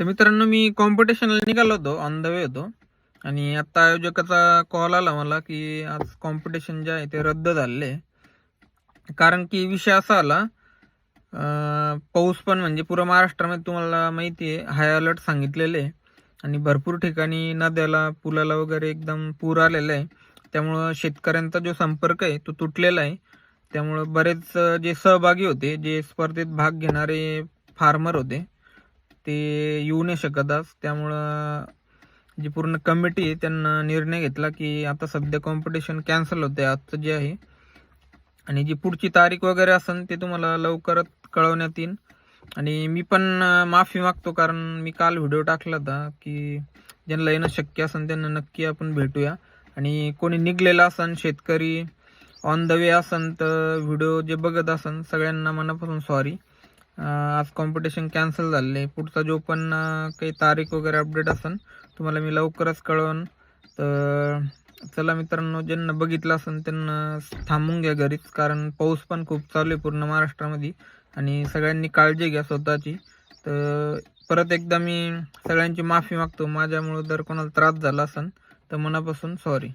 तर मित्रांनो, मी कॉम्पिटिशनला निघालो होतो, ऑन द वे होतो आणि आता आयोजकाचा कॉल आला मला की आज कॉम्पिटिशन जे आहे ते रद्द झालेलं आहे. कारण की विषय असा आला, पाऊस पण म्हणजे पुऱ्या महाराष्ट्रामध्ये तुम्हाला माहिती आहे हाय अलर्ट सांगितलेले आहे आणि भरपूर ठिकाणी नद्याला पुलाला वगैरे एकदम पूर आलेला आहे. त्यामुळं शेतकऱ्यांचा जो संपर्क आहे तो तुटलेला आहे. त्यामुळं बरेच जे सहभागी होते, जे स्पर्धेत भाग घेणारे फार्मर होते, ते येऊ नाही शकत आज. त्यामुळं जी पूर्ण कमिटी आहे त्यांना निर्णय घेतला की आता सध्या कॉम्पिटिशन कॅन्सल होते आजचं जे आहे, आणि जी पुढची तारीख वगैरे असेल ते तुम्हाला लवकरच कळवण्यात येईल. आणि मी पण माफी मागतो, कारण मी काल व्हिडिओ टाकला होता की ज्यांना येणं शक्य असेल त्यांना नक्की आपण भेटूया. आणि कोणी निघलेला असन, शेतकरी ऑन द वे असन, तर व्हिडिओ जे बघत असन सगळ्यांना मनापासून सॉरी. आज कॉम्पिटिशन कॅन्सल झालेलं आहे. पुढचा जो पण काही तारीख वगैरे अपडेट असेल तुम्हाला मी लवकरच कळवण. तर चला मित्रांनो, ज्यांना बघितलं असेल त्यांना थांबून घ्या घरीच, कारण पाऊस पण खूप चालू आहे पूर्ण महाराष्ट्रामध्ये आणि सगळ्यांनी काळजी घ्या स्वतःची. तर परत एकदा मी सगळ्यांची माफी मागतो, माझ्यामुळं जर कोणाला त्रास झाला असेल तर मनापासून सॉरी.